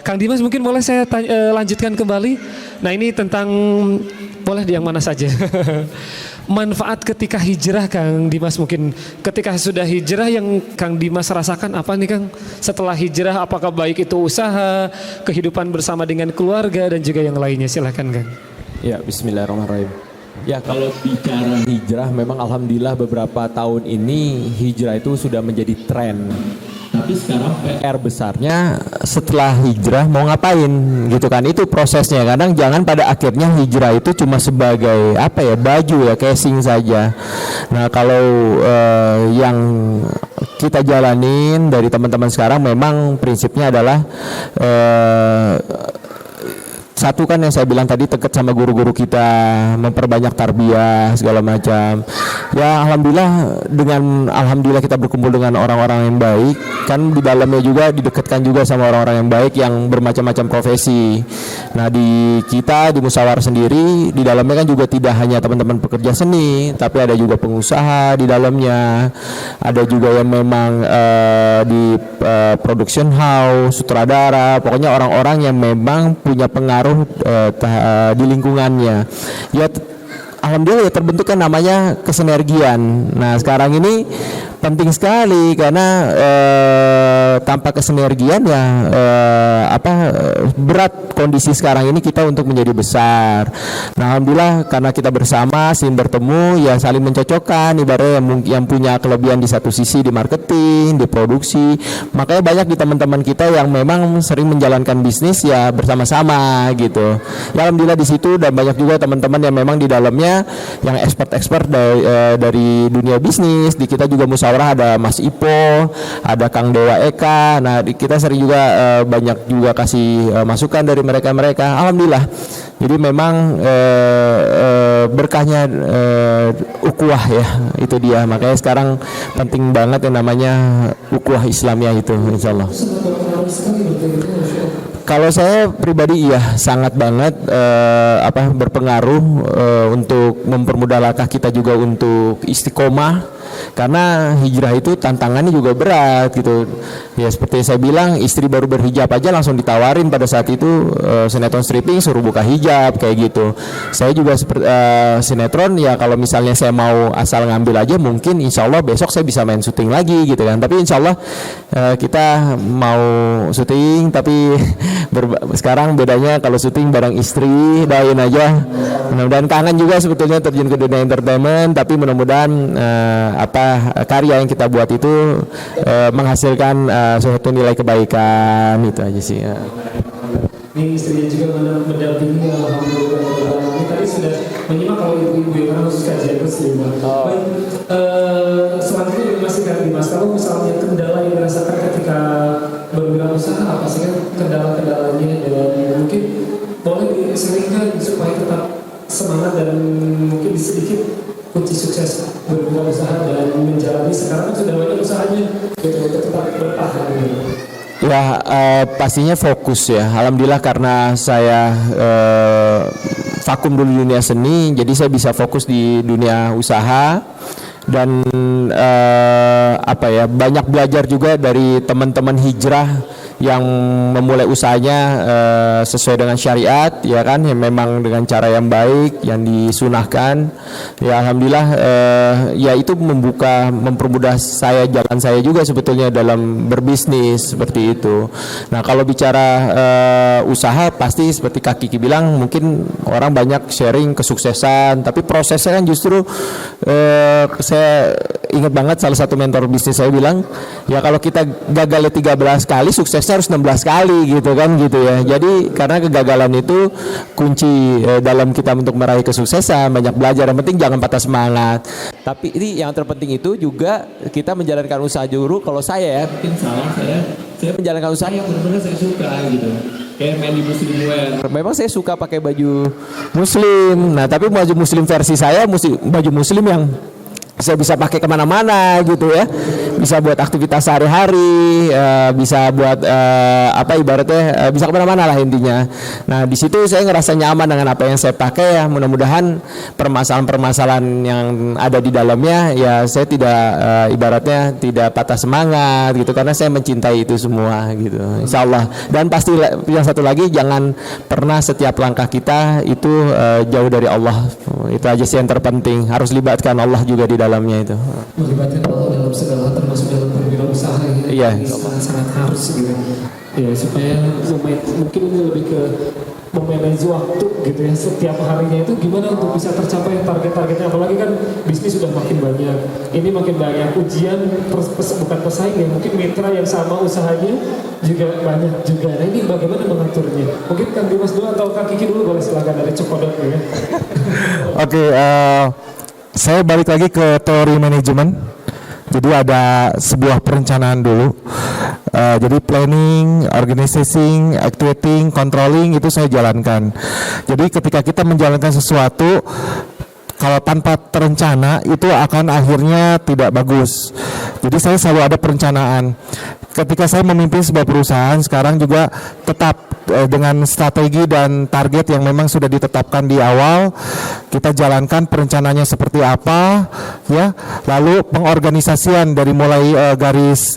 Kang Dimas mungkin boleh saya lanjutkan kembali. Nah ini tentang boleh yang mana saja. Manfaat ketika hijrah Kang Dimas, mungkin ketika sudah hijrah yang Kang Dimas rasakan apa nih Kang? Setelah hijrah apakah baik itu usaha, kehidupan bersama dengan keluarga dan juga yang lainnya, silakan Kang. Ya, bismillahirrahmanirrahim. Ya, kalau bicara hijrah memang alhamdulillah beberapa tahun ini hijrah itu sudah menjadi tren. Tapi sekarang PR besarnya setelah hijrah mau ngapain gitu kan, itu prosesnya. Kadang jangan pada akhirnya hijrah itu cuma sebagai apa ya, baju ya, casing saja. Nah kalau yang kita jalanin dari teman-teman sekarang memang prinsipnya adalah satu kan yang saya bilang tadi, dekat sama guru-guru kita, memperbanyak tarbiyah segala macam. Ya alhamdulillah kita berkumpul dengan orang-orang yang baik, kan di dalamnya juga didekatkan juga sama orang-orang yang baik yang bermacam-macam profesi. Nah di kita di Musyawarah sendiri di dalamnya kan juga tidak hanya teman-teman pekerja seni, tapi ada juga pengusaha di dalamnya, ada juga yang memang di production house, sutradara, pokoknya orang-orang yang memang punya pengaruh di lingkungannya. Ya alhamdulillah ya terbentuk kan namanya kesinergian. Nah sekarang ini penting sekali karena tanpa kesinergian ya berat kondisi sekarang ini kita untuk menjadi besar. Nah alhamdulillah karena kita bersama sering bertemu ya saling mencocokkan, ibaratnya yang punya kelebihan di satu sisi di marketing, di produksi. Makanya banyak di teman-teman kita yang memang sering menjalankan bisnis ya bersama-sama gitu. Ya alhamdulillah di situ, dan banyak juga teman-teman yang memang di dalamnya yang expert dari dunia bisnis. Di kita juga musyawarah ada Mas Ipo, ada Kang Dewa Eka. Nah kita sering juga banyak juga kasih masukan dari mereka. Alhamdulillah. Jadi memang berkahnya ukhuwah ya, itu dia. Makanya sekarang penting banget yang namanya ukhuwah Islamiyah itu, insyaallah. Kalau saya pribadi iya sangat banget berpengaruh untuk mempermudah langkah kita juga untuk istiqomah, karena hijrah itu tantangannya juga berat gitu ya. Seperti saya bilang, istri baru berhijab aja langsung ditawarin pada saat itu sinetron stripping, suruh buka hijab kayak gitu. Saya juga sinetron ya, kalau misalnya saya mau asal ngambil aja mungkin insya Allah besok saya bisa main syuting lagi gitu kan. Tapi insya Allah kita mau syuting, tapi sekarang bedanya kalau syuting bareng istri, doain aja. Mudah-mudahan kangen juga sebetulnya terjun ke dunia entertainment, tapi mudah-mudahan karya yang kita buat itu menghasilkan suatu nilai kebaikan, itu aja sih ya. Ini istrinya juga mendampingi, alhamdulillah. Ini tadi sudah menyimak kalau ibu-ibu yang karena khusus kajian muslimah. Baik, selanjutnya masih Kang Dimas, kalau misalnya kendala yang dirasakan ketika berwirausaha, apa sih kan kendala-kendalanya, dan mungkin boleh diseringkan supaya tetap semangat dan mungkin sedikit kunci sukses berwirausaha dan menjalani. Sekarang kan sudah banyak usahanya gitu, untuk tetap bertahan gitu. Ya pastinya fokus ya. Alhamdulillah karena saya vakum dulu di dunia seni, jadi saya bisa fokus di dunia usaha. Dan banyak belajar juga dari teman-teman hijrah yang memulai usahanya sesuai dengan syariat ya kan, yang memang dengan cara yang baik yang disunahkan ya. Alhamdulillah ya itu mempermudah jalan saya juga sebetulnya dalam berbisnis seperti itu. Nah kalau bicara usaha, pasti seperti Kak Kiki bilang, mungkin orang banyak sharing kesuksesan, tapi prosesnya kan justru saya ingat banget salah satu mentor bisnis saya bilang, ya kalau kita gagalnya 13 kali, suksesnya harus 16 kali gitu kan gitu ya. Jadi karena kegagalan itu kunci dalam kita untuk meraih kesuksesan. Banyak belajar, yang penting jangan patah semangat. Tapi ini yang terpenting itu juga kita menjalankan usaha dulu. Kalau saya ya mungkin salah, saya menjalankan usaha yang benar-benar saya suka gitu. Kayak main di muslim wear. Memang saya suka pakai baju muslim. Nah tapi baju muslim versi saya baju muslim yang saya bisa pakai kemana-mana gitu ya, bisa buat aktivitas sehari-hari, bisa buat ibaratnya bisa kemana-mana lah intinya. Nah di situ saya ngerasa nyaman dengan apa yang saya pakai ya. Mudah-mudahan permasalahan-permasalahan yang ada di dalamnya ya saya tidak ibaratnya tidak patah semangat gitu karena saya mencintai itu semua gitu. Insya Allah. Dan pasti yang satu lagi jangan pernah setiap langkah kita itu jauh dari Allah. Itu aja sih yang terpenting. Harus libatkan Allah juga di dalamnya itu. Melibatkan Allah dalam segala termasuk dalam berwirausaha ya. Iya. Sangat harus gitu. Ya supaya mungkin ini lebih ke memanage waktu gitu ya setiap harinya itu gimana untuk bisa tercapai target-targetnya, apalagi kan bisnis sudah makin banyak, ini makin banyak ujian bukan pesaing ya, mungkin mitra yang sama usahanya juga banyak juga. Nah ini bagaimana mengaturnya? Mungkin Kang Dimas dulu atau Kang Kiki dulu boleh silakan dari Cokodot ya. Oke, saya balik lagi ke teori manajemen. Jadi ada sebuah perencanaan dulu. Jadi planning, organizing, actuating, controlling itu saya jalankan. Jadi ketika kita menjalankan sesuatu, kalau tanpa terencana itu akan akhirnya tidak bagus. Jadi saya selalu ada perencanaan. Ketika saya memimpin sebuah perusahaan sekarang juga tetap dengan strategi dan target yang memang sudah ditetapkan di awal, kita jalankan perencanaannya seperti apa ya, lalu pengorganisasian dari mulai garis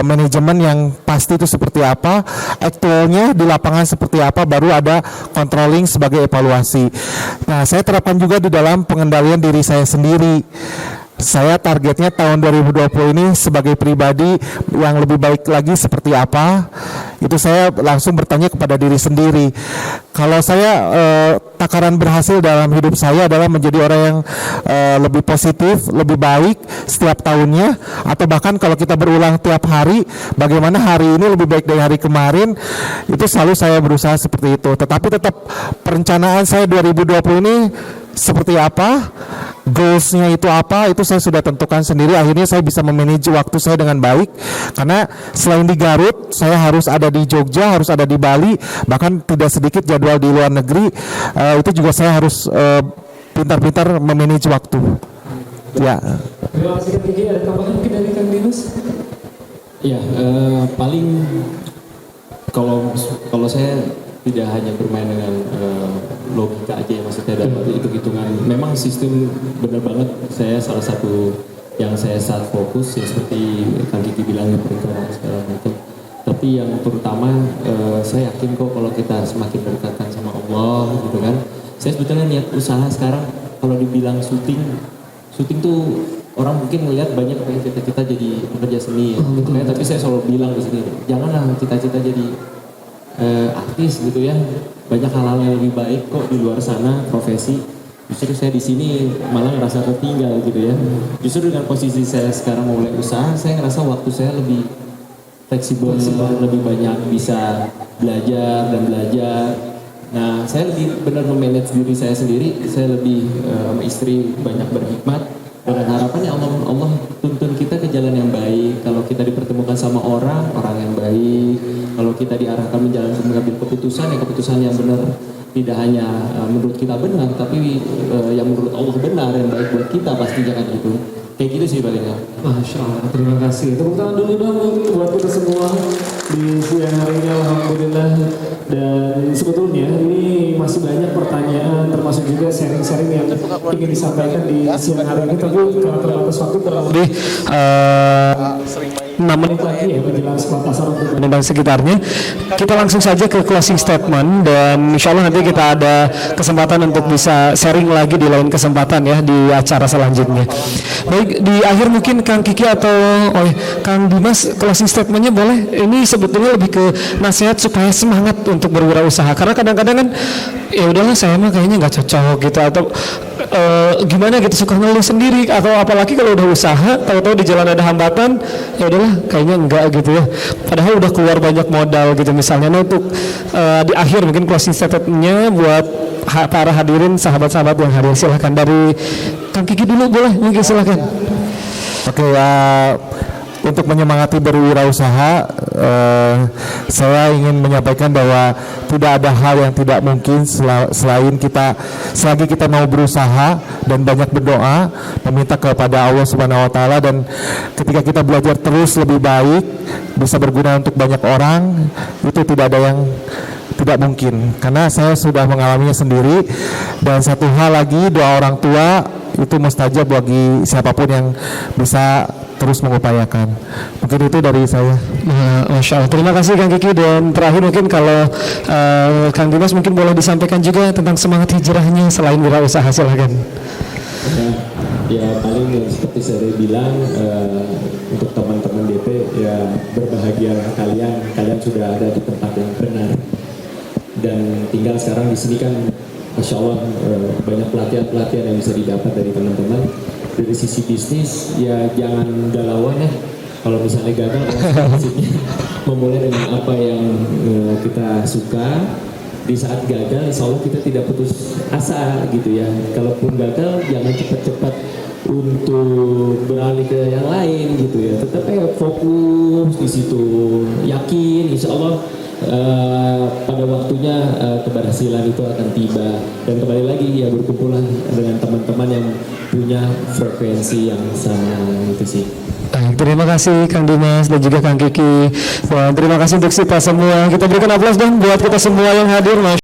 manajemen yang pasti itu seperti apa, aktualnya di lapangan seperti apa, baru ada controlling sebagai evaluasi. Nah saya terapkan juga di dalam pengendalian diri saya sendiri. Saya targetnya tahun 2020 ini sebagai pribadi yang lebih baik lagi seperti apa, itu saya langsung bertanya kepada diri sendiri. Kalau saya takaran berhasil dalam hidup saya adalah menjadi orang yang lebih positif, lebih baik setiap tahunnya, atau bahkan kalau kita berulang tiap hari, bagaimana hari ini lebih baik dari hari kemarin, itu selalu saya berusaha seperti itu. Tetapi tetap perencanaan saya 2020 ini seperti apa, goalsnya itu apa, itu saya sudah tentukan sendiri. Akhirnya saya bisa memanage waktu saya dengan baik, karena selain di Garut saya harus ada di Jogja, harus ada di Bali, bahkan tidak sedikit jadwal di luar negeri. Itu juga saya harus pintar-pintar memanage waktu ya. Terima kasih Kang Kiki. Ada tambahan mungkin dari Kang Dimas? Ya, paling kalau saya tidak hanya bermain dengan logika aja ya, maksudnya dapat hitung-hitungan. Memang sistem benar banget, saya salah satu yang saya saat fokus ya seperti Kang Kiki bilang perencanaan segala macam. Tapi yang terutama saya yakin kok kalau kita semakin berdekatan sama Allah gitu kan. Saya sebetulnya niat usaha sekarang kalau dibilang syuting tuh orang mungkin melihat banyak pengen cita-cita jadi pekerja seni ya. Tapi saya selalu bilang di sini, janganlah cita-cita jadi artis gitu ya, banyak hal-hal yang lebih baik kok di luar sana profesi. Justru saya di sini malah ngerasa tertinggal gitu ya. Justru dengan posisi saya sekarang mulai usaha, saya ngerasa waktu saya lebih fleksibel, lebih banyak bisa belajar. Nah saya lebih benar memanage diri saya sendiri, saya lebih sama istri banyak berhikmat. Dengan harapannya Allah tuntun kita ke jalan yang baik. Kalau kita dipertemukan sama orang yang baik. Kalau kita diarahkan mengambil keputusan yang benar, tidak hanya menurut kita benar, tapi yang menurut Allah benar, yang baik buat kita pastinya kan gitu. Kayak gitu sih paling ya. Masya Allah, terima kasih. Tepuk tangan dulu dong buat kita semua di siang hari ini, alhamdulillah. Dan sebetulnya ini masih banyak pertanyaan, termasuk juga sharing-sharing yang ingin disampaikan di siang hari ini. Tapi karena terbatas waktu kurang lebih 6 menit lagi ya menjelang sekolah pasar untuk Bandung dan sekitarnya. Kita langsung saja ke closing statement, dan insya Allah nanti kita ada kesempatan untuk bisa sharing lagi di lain kesempatan ya di acara selanjutnya. Baik, di akhir mungkin Kang Kiki atau Kang Dimas closing statementnya boleh. Ini sebetulnya lebih ke nasihat supaya semangat untuk berwirausaha, karena kadang-kadang kan ya udahlah saya mah kayaknya nggak cocok gitu, atau gimana gitu, suka ngeluh sendiri, atau apalagi kalau udah usaha tahu-tahu di jalan ada hambatan, ya udahlah kayaknya enggak gitu ya, padahal udah keluar banyak modal gitu misalnya. Nah untuk di akhir mungkin closing statementnya buat para hadirin, sahabat-sahabat yang hadir, silahkan dari Kang Kiki dulu boleh, mungkin silahkan. Oke ya, untuk menyemangati berwirausaha, saya ingin menyampaikan bahwa tidak ada hal yang tidak mungkin selain kita, selagi kita mau berusaha dan banyak berdoa, meminta kepada Allah Subhanahu Wa Taala, dan ketika kita belajar terus lebih baik, bisa berguna untuk banyak orang, itu tidak ada yang tidak mungkin, karena saya sudah mengalaminya sendiri. Dan satu hal lagi, doa orang tua itu mustajab bagi siapapun yang bisa terus mengupayakan. Mungkin itu dari saya. Masya Allah, terima kasih Kang Kiki. Dan terakhir mungkin kalau Kang Dimas mungkin boleh disampaikan juga tentang semangat hijrahnya selain wirausaha, silakan. Ya paling seperti saya bilang, untuk teman-teman DP, ya berbahagialah kalian sudah ada di tempat yang benar, dan tinggal sekarang di sini kan Masya Allah banyak pelatihan yang bisa didapat dari teman-teman. Dari sisi bisnis ya jangan galauan ya, kalau misalnya gagal maksudnya memulai dengan apa yang kita suka. Di saat gagal, insya Allah kita tidak putus asa gitu ya. Kalaupun gagal, jangan cepat-cepat untuk beralih ke yang lain gitu ya. Tetap fokus di situ, yakin insya Allah pada waktunya keberhasilan itu akan tiba. Dan kembali lagi ya, berkumpullah dengan teman-teman yang punya frekuensi yang sama, itu sih. Baik, terima kasih Kang Dimas dan juga Kang Kiki. Dan terima kasih untuk kita semua. Kita berikan aplaus dong buat kita semua yang hadir.